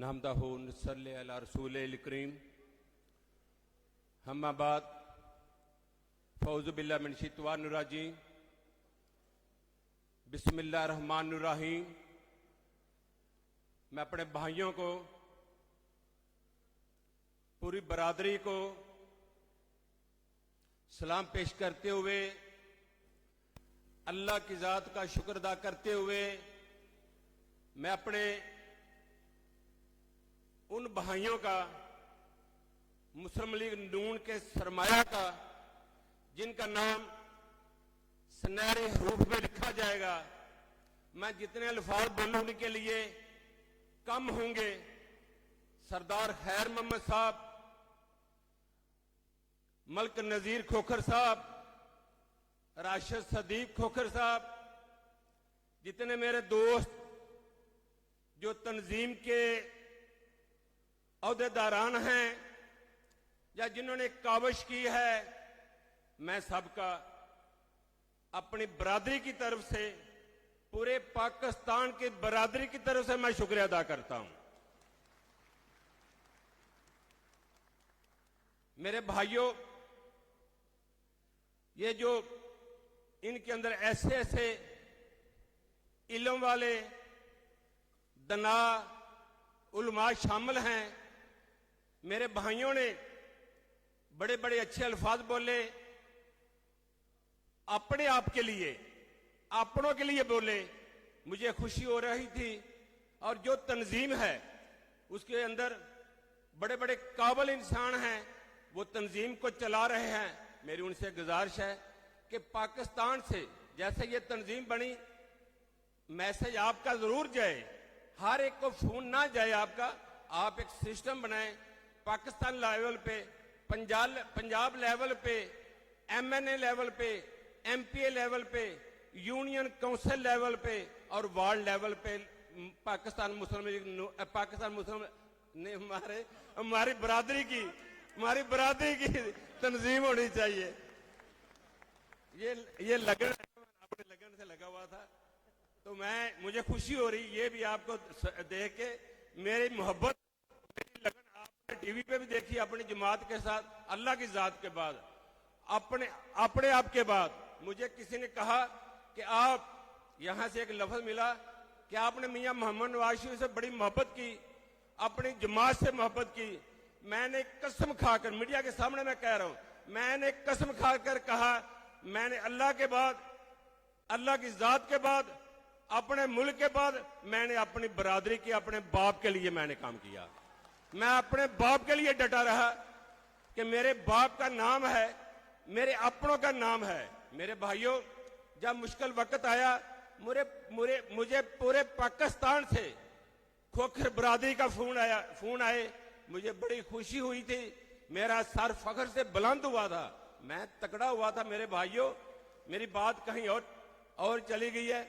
नहमदहु नसल्ली अला रसूलिल करीम अम्मा बाद फ़ौज़ु बिल्लाहि मिन शैतानिर रजीम बिस्मिल्लाहिर रहमानिर रहीम। मैं अपने भाइयों को, पूरी बरादरी को सलाम पेश करते हुए, अल्लाह की ज़ात का शुक्र अदा करते हुए, मैं अपने उन भाइयों का, मुस्लिम लीग नून के सरमाया का, जिनका नाम सुनहरे हरूफ में लिखा जाएगा, मैं जितने अल्फाज बोलूं उनके लिए कम होंगे। सरदार खैर मोहम्मद साहब, मलिक नजीर खोखर साहब, राशिद सदीक खोखर साहब, जितने मेरे दोस्त जो तंजीम के अहदेदारान हैं या जिन्होंने काविश की है, मैं सबका अपनी बरादरी की तरफ से, पूरे पाकिस्तान की बरादरी की तरफ से मैं शुक्रिया अदा करता हूं। मेरे भाइयों, ये जो इनके अंदर ऐसे ऐसे इल्म वाले दना उलमा शामिल हैं, मेरे भाइयों ने बड़े बड़े अच्छे अल्फाज बोले, अपने आप के लिए, अपनों के लिए बोले। मुझे खुशी हो रही थी। और जो तंजीम है उसके अंदर बड़े बड़े काबिल इंसान हैं, वो तंजीम को चला रहे हैं। मेरी उनसे गुजारिश है कि पाकिस्तान से जैसे ये तंजीम बनी, मैसेज आपका जरूर जाए, हर एक को फोन ना जाए आपका। आप एक सिस्टम बनाएं, पाकिस्तान लेवल पे, पंजाब लेवल पे, MNA लेवल पे, MPA लेवल पे, यूनियन काउंसिल लेवल पे और वर्ल्ड लेवल पे पाकिस्तान मुस्लिम ने हमारी बरादरी की तंजीम होनी चाहिए। ये लगन अपने लगन से लगा हुआ था, तो मुझे खुशी हो रही ये भी आपको देख के। मेरी मोहब्बत, मेरी लगन आपने टीवी पे भी देखी, अपनी जमात के साथ, अल्लाह की जात के बाद, अपने आप के बाद। मुझे किसी ने कहा कि आप, यहां से एक लफ्ज मिला कि आपने मियां मोहम्मद नवाज शरीफ से बड़ी मोहब्बत की, अपनी जमात से मोहब्बत की। मैंने कसम खाकर, मीडिया के सामने मैं कह रहा हूं, मैंने कसम खाकर कहा, मैंने अल्लाह के बाद, अल्लाह की जात के बाद, अपने मुल्क के बाद, मैंने अपनी बरादरी की, अपने बाप के लिए मैंने काम किया। मैं अपने बाप के लिए डटा रहा कि मेरे बाप का नाम है, मेरे अपनों का नाम है। मेरे भाइयों, जब मुश्किल वक्त आया, मुझे पूरे पाकिस्तान से खोखर बरादरी का फोन आए, मुझे बड़ी खुशी हुई थी। मेरा सर फख्र से बुलंद हुआ था, मैं तकड़ा हुआ था। मेरे भाइयों, मेरी बात कहीं और चली गई है,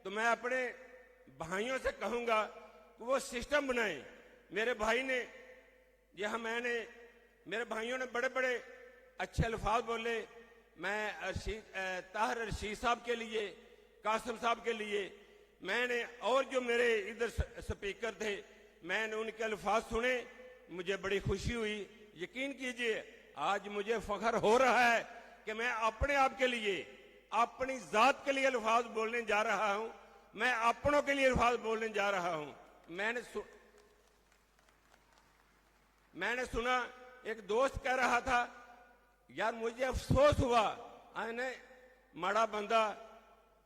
तो मैं अपने भाइयों से कहूंगा कि वो सिस्टम बनाए। मेरे भाई ने, मेरे भाइयों ने बड़े बड़े अच्छे अल्फाज बोले। मैं ताहिर रशीद साहब के लिए, कासिम साहब के लिए, मैंने, और जो मेरे इधर स्पीकर थे, मैंने उनके अल्फाज सुने, मुझे बड़ी खुशी हुई। यकीन कीजिए, आज मुझे फख्र हो रहा है कि मैं अपने आप के लिए, अपनी जात के लिए अल्फाज बोलने जा रहा हूं। मैं अपनों के लिए अल्फाज बोलने जा रहा हूं। मैंने सुना, एक दोस्त कह रहा था, यार मुझे अफसोस हुआ, आने माड़ा बंदा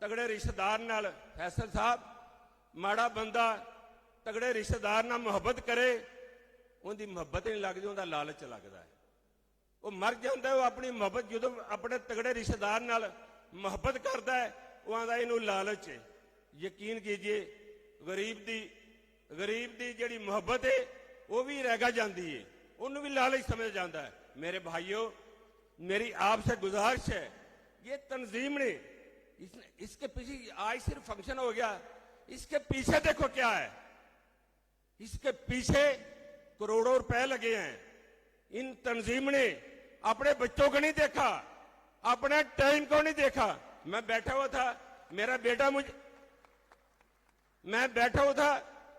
तगड़े रिश्तेदार नाल, फैसल साहब, माड़ा बंदा तगड़े रिश्तेदार नाल मुहब्बत करे, उनकी मुहब्बत नहीं लगती, उनका लालच लगता है। वो मर जाता है, वो अपनी मुहब्बत जो अपने तगड़े रिश्तेदार नाल मुहब्बत करता है, वो आंदा इनू लालच है। यकीन कीजिए, गरीब दी जिहड़ी मुहब्बत है वो भी रह जाती है, उन्होंने भी लालच समझ जाता है। मेरे भाइयों, मेरी आपसे गुजारिश है, ये तंजीम ने, इसके पीछे आज सिर्फ फंक्शन हो गया, इसके पीछे देखो क्या है। इसके पीछे करोड़ों रुपए लगे हैं। इन तंजीम ने अपने बच्चों को नहीं देखा, अपने टाइम को नहीं देखा। मैं बैठा हुआ था,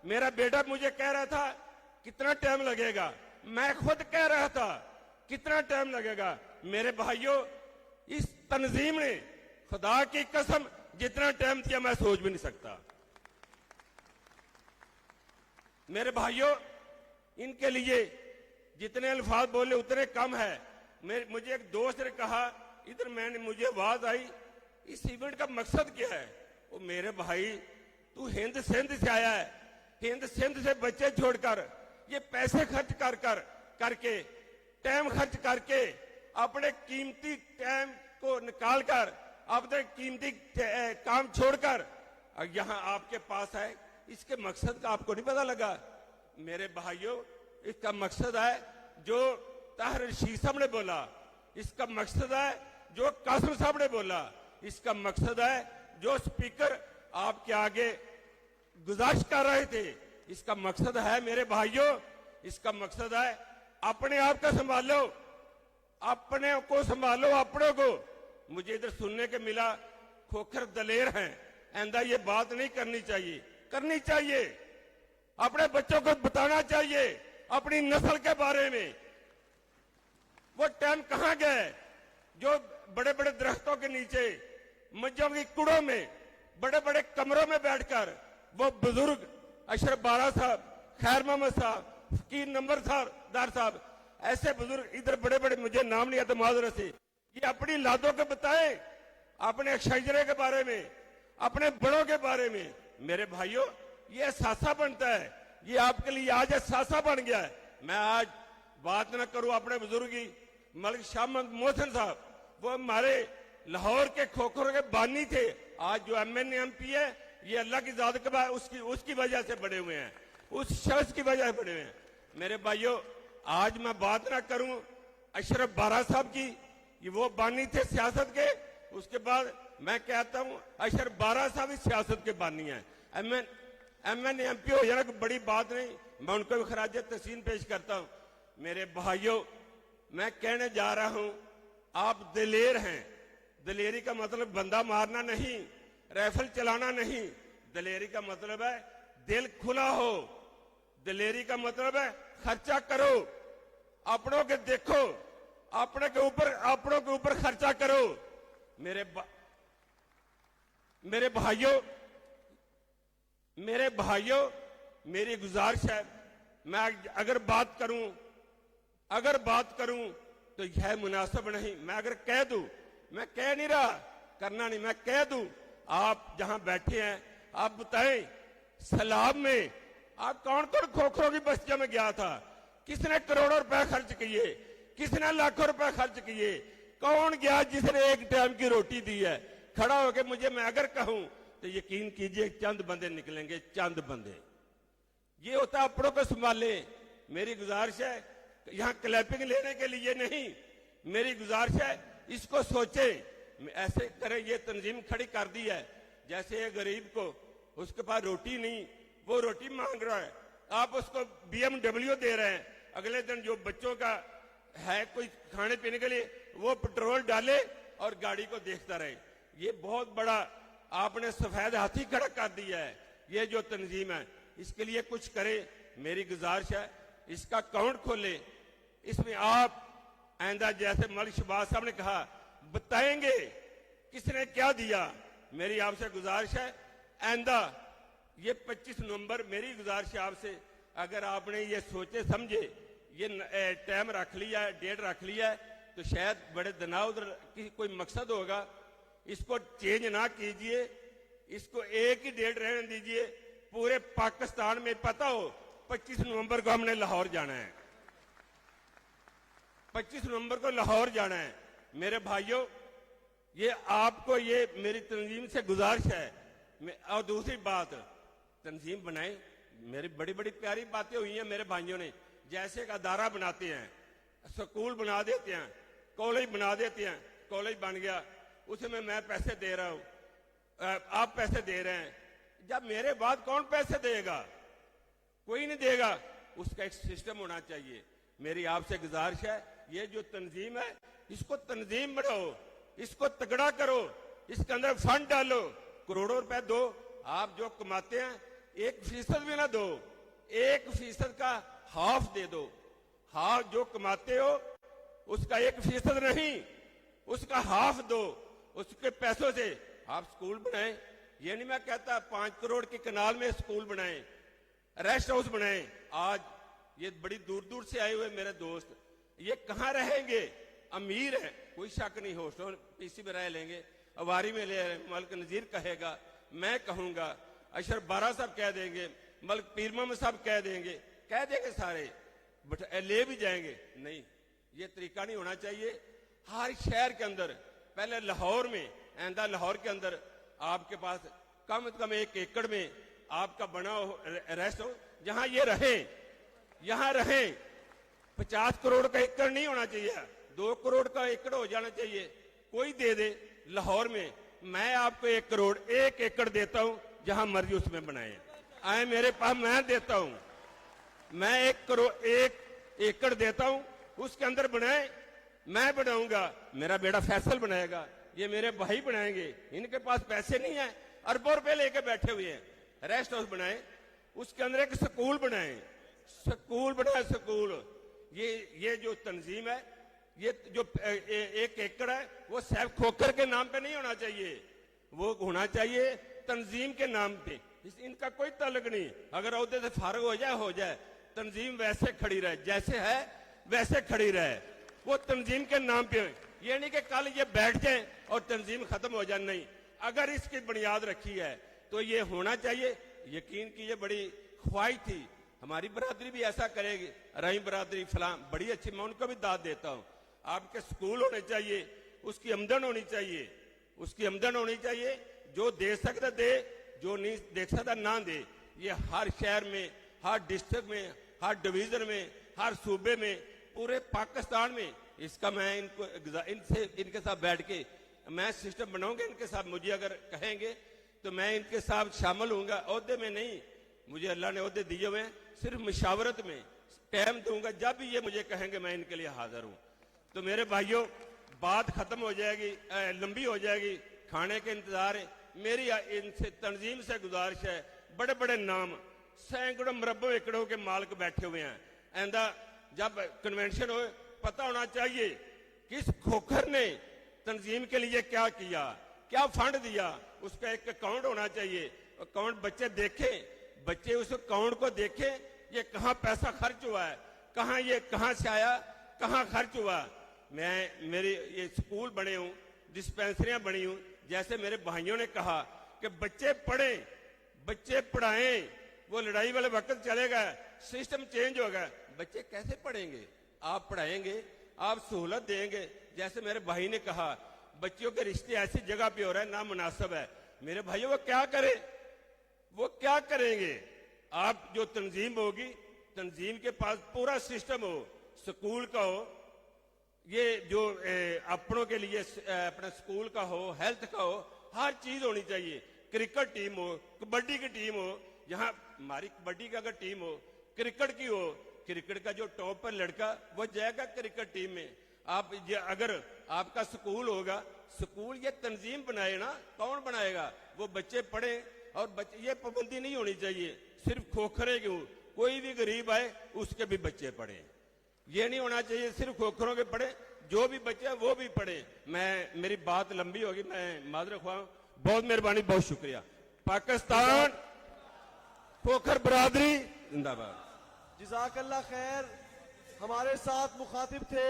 मेरा बेटा मुझे कह रहा था कितना टाइम लगेगा, मैं खुद कह रहा था कितना टाइम लगेगा। मेरे भाइयों, इस तंजीम ने खुदा की कसम जितना टाइम दिया मैं सोच भी नहीं सकता। मेरे भाइयों, इनके लिए जितने अल्फाज बोले उतने कम है। मुझे एक दोस्त ने कहा, इधर मैंने मुझे आवाज आई, इस इवेंट का मकसद क्या है? वो मेरे भाई, तू हिंद सिंध से आया है, हिंद सिंध से बच्चे छोड़कर ये पैसे खर्च करके टाइम खर्च करके अपने कीमती टाइम को निकालकर अपने कीमती काम छोड़कर यहां आपके पास है। इसके मकसद का आपको नहीं पता लगा? मेरे भाइयों, इसका मकसद है जो ताहिर रशीद साहब ने बोला, इसका मकसद है जो कासिम साहब ने बोला, इसका मकसद है जो स्पीकर आपके आगे गुजारिश कर रहे थे। इसका मकसद है मेरे भाइयों, इसका मकसद है अपने आप को संभालो, अपने को संभालो, अपनों को। मुझे इधर सुनने के मिला खोखर दलेर हैं, आइंदा ये बात नहीं करनी चाहिए। करनी चाहिए, अपने बच्चों को बताना चाहिए अपनी नस्ल के बारे में। वो टाइम कहां गए जो बड़े बड़े दरख्तों के नीचे, मज्जों की कुड़ों में, बड़े बड़े कमरों में बैठकर वो बुजुर्ग अशरफ बारा साहब, खैर मोहम्मद साहब, फकीर नंबरदार साहब, ऐसे बुजुर्ग इधर बड़े बड़े, मुझे नाम नहीं आता माजरत से, ये अपनी लादों को बताए, अपने शजरे के बारे में, अपने बड़ों के बारे में। मेरे भाइयों, ये सासा बनता है, ये आपके लिए आज सासा बन गया है। मैं आज बात न करूं अपने बुजुर्ग की, मलिक शाह मोहसिन साहब, वो हमारे लाहौर के खोखरों के बानी थे। आज जो MNMP है, ये अल्लाह की जात के बाद उसकी वजह से बड़े हुए हैं, उस शख्स की वजह से बड़े हुए हैं। मेरे भाइयों, आज मैं बात ना करूं अशरफ बारा साहब की, ये वो बानी थे सियासत के। उसके बाद मैं कहता हूं अशरफ बारा साहब इस सियासत के बानी हैं। MNMP हो जाना कोई बड़ी बात नहीं, मैं उनको भी खराज तहसीन पेश करता हूं। मेरे भाइयों, मैं कहने जा रहा हूं, आप दिलेर हैं। दिलेरी का मतलब बंदा मारना नहीं, राइफल चलाना नहीं। दिलेरी का मतलब है दिल खुला हो। दिलेरी का मतलब है खर्चा करो, अपनों के देखो, अपनों के ऊपर खर्चा करो। मेरे भाइयों, मेरी गुजारिश है, मैं अगर बात करूं तो यह मुनासिब नहीं। मैं अगर कह दूं, मैं कह नहीं रहा, करना नहीं, मैं कह दूं, आप जहां बैठे हैं आप बताएं, सैलाब में आप कौन कौन खोखरों की बस्तियों में गया था? किसने करोड़ों रुपए खर्च किए? किसने लाखों रुपए खर्च किए? कौन गया जिसने एक टाइम की रोटी दी है? खड़ा होकर मुझे, मैं अगर कहूं तो यकीन कीजिए चंद बंदे निकलेंगे, चंद बंदे। ये होता अपनों को संभाले। मेरी गुजारिश है, यहां क्लैपिंग लेने के लिए नहीं, मेरी गुजारिश है इसको सोचे, ऐसे करें। ये तंजीम खड़ी कर दी है, जैसे ये गरीब को, उसके पास रोटी नहीं, वो रोटी मांग रहा है, आप उसको BMW दे रहे हैं। अगले दिन जो बच्चों का है कोई खाने पीने के लिए, वो पेट्रोल डाले और गाड़ी को देखता रहे। ये बहुत बड़ा आपने सफेद हाथी खड़ा कर दिया है। ये जो तंजीम है, इसके लिए कुछ करे। मेरी गुजारिश है, इसका अकाउंट खोले, इसमें आप आइंदा जैसे मलिक शहबाज साहब ने कहा, बताएंगे किसने क्या दिया। मेरी आपसे गुजारिश है, आइंदा ये 25 नवंबर, मेरी गुजारिश है आपसे, अगर आपने ये सोचे समझे, ये टाइम रख लिया है, डेट रख लिया है, तो शायद बड़े दिनाउद की कोई मकसद होगा। इसको चेंज ना कीजिए, इसको एक ही डेट रहने दीजिए। पूरे पाकिस्तान में पता हो 25 नवंबर को हमने लाहौर जाना है, 25 नवंबर को लाहौर जाना है। मेरे भाइयों, ये आपको, ये मेरी तंजीम से गुजारिश है। और दूसरी बात, तंजीम बनाए, मेरी बड़ी बड़ी प्यारी बातें हुई हैं मेरे भाइयों ने, जैसे एक अदारा बनाते हैं, स्कूल बना देते हैं, कॉलेज बना देते हैं, कॉलेज बन गया, उसमें मैं पैसे दे रहा हूं, आप पैसे दे रहे हैं। जब मेरे बाद कौन पैसे देगा? कोई नहीं देगा। उसका एक सिस्टम होना चाहिए। मेरी आपसे गुजारिश है, ये जो तंजीम है, इसको तंजीम बढ़ाओ, इसको तगड़ा करो, इसके अंदर फंड डालो, करोड़ों रुपए दो। आप जो कमाते हैं 1% भी ना दो, 1% का हाफ दे दो, हाफ जो कमाते हो उसका 1% नहीं, उसका हाफ दो, उसके पैसों से आप स्कूल बनाएं। ये नहीं मैं कहता 5 करोड़ की कनाल में स्कूल बनाएं, रेस्ट हाउस बनाएं। आज ये बड़ी दूर दूर से आए हुए मेरे दोस्त, ये कहां रहेंगे? अमीर है, कोई शक नहीं, हॉस्टल पीसी में रह लेंगे, अवारी में ले, मलिक नजीर कहेगा, मैं कहूंगा, अशरफ बारा साहब कह देंगे, मलिक पीर मोहम्मद साहब कह देंगे सारे, बट ले भी जाएंगे। नहीं, ये तरीका नहीं होना चाहिए। हर शहर के अंदर, पहले लाहौर में, आइंदा लाहौर के अंदर आपके पास कम से कम 1 एकड़ में आपका बना हो रेस्ट हो, जहां ये रहे, यहां रहे। 50 करोड़ का एकड़ नहीं होना चाहिए, 2 करोड़ का एकड़ हो जाना चाहिए। कोई दे दे लाहौर में, मैं आपको 1 करोड़ 1 एकड़ देता हूं, जहां मर्जी उसमें बनाए, आए मेरे पास, मैं देता हूं, मैं 1 करोड़ 1 एकड़ देता हूं, उसके अंदर बनाए, मैं बनाऊंगा, मेरा बेटा फैसल बनाएगा, ये मेरे भाई बनाएंगे, इनके पास पैसे नहीं है, अरबों रुपए लेके बैठे हुए हैं। रेस्ट हाउस बनाए, उसके अंदर एक स्कूल बनाए, स्कूल बनाए, स्कूल। ये जो तंजीम है, ये जो 1 एकड़ है, वो सैफ खोखर के नाम पे नहीं होना चाहिए, वो होना चाहिए तंजीम के नाम पे। इनका कोई ताल्लुक नहीं, अगर ओहदे से फारग हो जाए, तंजीम वैसे खड़ी रहे, जैसे है वैसे खड़ी रहे, वो तंजीम के नाम पे। ये नहीं कि कल ये बैठ जाए और तंजीम खत्म हो जाए, नहीं, अगर इसकी बुनियाद रखी है तो ये होना चाहिए। यकीन की ये बड़ी ख्वाहिश थी, हमारी बरादरी भी ऐसा करेगी, रही बरादरी फलां बड़ी अच्छी, मैं उनको भी दाद देता हूं। आपके स्कूल होने चाहिए, उसकी आमदन होनी चाहिए, उसकी आमदन होनी चाहिए, जो दे सकता दे, जो नहीं दे सकता ना दे। ये हर शहर में, हर डिस्ट्रिक्ट में, हर डिवीजन में, हर सूबे में, पूरे पाकिस्तान में इसका मैं इनके साथ बैठ के मैं सिस्टम बनाऊंगा। इनके साथ मुझे अगर कहेंगे तो मैं इनके साथ शामिल होऊंगा, ओहदे में नहीं, मुझे अल्लाह ने ओहदे दिए हुए हैं, सिर्फ मशावरत में टाइम दूंगा, जब भी ये मुझे कहेंगे मैं इनके लिए हाजिर हूं। तो मेरे भाइयों, बात खत्म हो जाएगी, लंबी हो जाएगी, खाने के इंतजार है। मेरी इनसे तंजीम से गुजारिश है, बड़े बड़े नाम, सैकड़ों मरबों एकड़ों के मालिक बैठे हुए हैं। आइंदा जब कन्वेंशन हो, पता होना चाहिए किस खोखर ने तंजीम के लिए क्या किया, क्या फंड दिया, उसका एक अकाउंट होना चाहिए। अकाउंट बच्चे देखें, बच्चे उस अकाउंट को देखें, ये कहां पैसा खर्च हुआ है, कहां से आया, कहां खर्च हुआ। मेरी ये स्कूल बने हूं, डिस्पेंसरियां बनी हूं, जैसे मेरे भाइयों ने कहा कि बच्चे पढ़ें, बच्चे पढ़ाएं, वो लड़ाई वाले वक्त चलेगा, सिस्टम चेंज होगा, बच्चे कैसे पढ़ेंगे? आप पढ़ाएंगे, आप सहूलत देंगे। जैसे मेरे भाई ने कहा, बच्चों के रिश्ते ऐसी जगह पे हो रहा है, ना मुनासिब है। मेरे भाइयों, वो क्या करे, वो क्या करेंगे? आप जो तंजीम होगी, तंजीम के पास पूरा सिस्टम हो, स्कूल का हो, ये जो अपनों के लिए अपना स्कूल का हो, हेल्थ का हो, हर चीज होनी चाहिए। क्रिकेट टीम हो, कबड्डी की टीम हो, यहाँ हमारी कबड्डी का अगर टीम हो, क्रिकेट की हो, क्रिकेट का जो टॉप पर लड़का वो जाएगा क्रिकेट टीम में। आप अगर आपका स्कूल होगा, स्कूल ये तंजीम बनाए ना, कौन बनाएगा? वो बच्चे पढ़े, और बच्चे, ये पाबंदी नहीं होनी चाहिए सिर्फ खोखरे क्यों, कोई भी गरीब आए उसके भी बच्चे पढ़े। ये नहीं होना चाहिए सिर्फ खोखरों के पढ़े, जो भी बच्चे वो भी पढ़े। मेरी बात लंबी होगी, मैं माजरत ख्वाह, बहुत मेहरबानी, बहुत शुक्रिया। पाकिस्तान खोखर बरादरी जिंदाबाद। जज़ाकल्लाह खैर। हमारे साथ मुखातिब थे